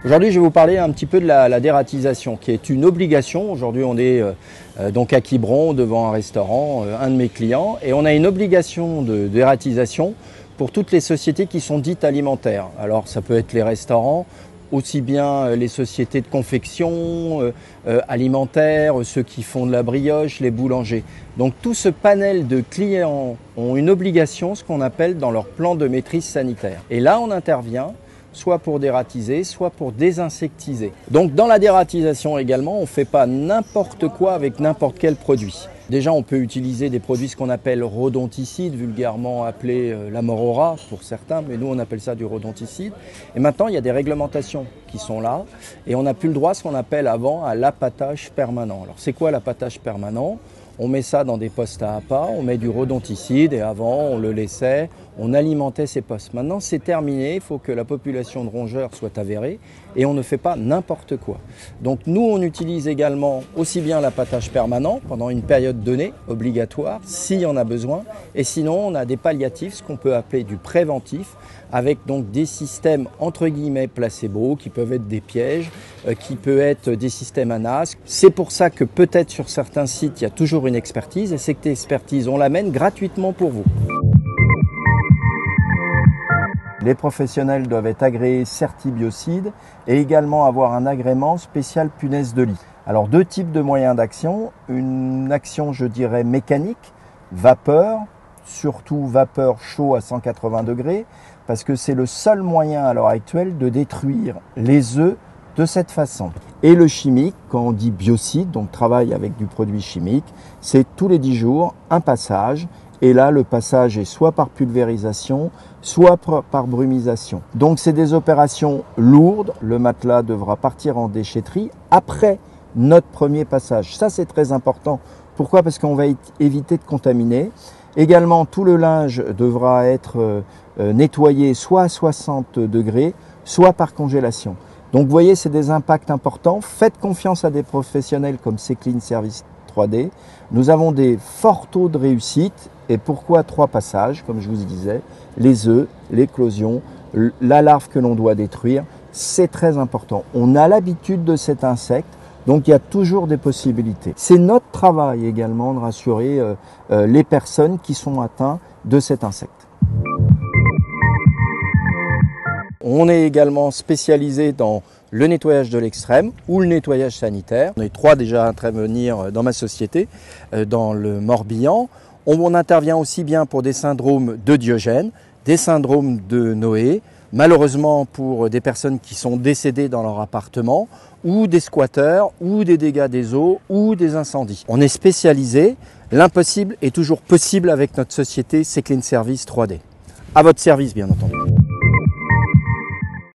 Aujourd'hui, je vais vous parler un petit peu de la dératisation, qui est une obligation. Aujourd'hui, on est donc à Quiberon, devant un restaurant, un de mes clients, et on a une obligation de dératisation pour toutes les sociétés qui sont dites alimentaires. Alors, ça peut être les restaurants, aussi bien les sociétés de confection alimentaire, ceux qui font de la brioche, les boulangers. Donc tout ce panel de clients ont une obligation, ce qu'on appelle dans leur plan de maîtrise sanitaire. Et là, on intervient soit pour dératiser, soit pour désinsectiser. Donc dans la dératisation également, on ne fait pas n'importe quoi avec n'importe quel produit. Déjà, on peut utiliser des produits, ce qu'on appelle rodonticides, vulgairement appelé la mort au rat pour certains, mais nous on appelle ça du rodonticide. Et maintenant, il y a des réglementations qui sont là, et on n'a plus le droit, ce qu'on appelle avant, à l'appâtage permanent. Alors c'est quoi l'appâtage permanent ? On met ça dans des postes à appât, on met du rodonticide, et avant on le laissait, on alimentait ces postes. Maintenant c'est terminé, il faut que la population de rongeurs soit avérée, et on ne fait pas n'importe quoi. Donc nous on utilise également aussi bien l'appâtage permanent pendant une période donnée, obligatoire, s'il y en a besoin, et sinon on a des palliatifs, ce qu'on peut appeler du préventif, avec donc des systèmes entre guillemets placebo, qui peuvent être des pièges, qui peuvent être des systèmes à NAS. C'est pour ça que peut-être sur certains sites il y a toujours une expertise, et cette expertise on l'amène gratuitement pour vous. Les professionnels doivent être agréés Certibiocide et également avoir un agrément spécial punaise de lit. Alors deux types de moyens d'action, une action je dirais mécanique, vapeur, surtout vapeur chaud à 180 degrés, parce que c'est le seul moyen à l'heure actuelle de détruire les œufs de cette façon. Et le chimique, quand on dit biocide, donc travaille avec du produit chimique, c'est tous les 10 jours un passage. Et là, le passage est soit par pulvérisation, soit par brumisation. Donc, c'est des opérations lourdes. Le matelas devra partir en déchetterie après notre premier passage. Ça, c'est très important. Pourquoi ? Parce qu'on va éviter de contaminer. Également, tout le linge devra être nettoyé soit à 60 degrés, soit par congélation. Donc, vous voyez, c'est des impacts importants. Faites confiance à des professionnels comme Seclean Service 3D. Nous avons des forts taux de réussite. Et pourquoi 3 passages, comme je vous disais, les œufs, l'éclosion, la larve que l'on doit détruire, c'est très important. On a l'habitude de cet insecte, donc il y a toujours des possibilités. C'est notre travail également de rassurer les personnes qui sont atteintes de cet insecte. On est également spécialisé dans le nettoyage de l'extrême ou le nettoyage sanitaire. On est 3 déjà à intervenir dans ma société, dans le Morbihan. On intervient aussi bien pour des syndromes de Diogène, des syndromes de Noé, malheureusement pour des personnes qui sont décédées dans leur appartement, ou des squatteurs, ou des dégâts des eaux, ou des incendies. On est spécialisé, l'impossible est toujours possible avec notre société Seclean Service 3D. À votre service bien entendu.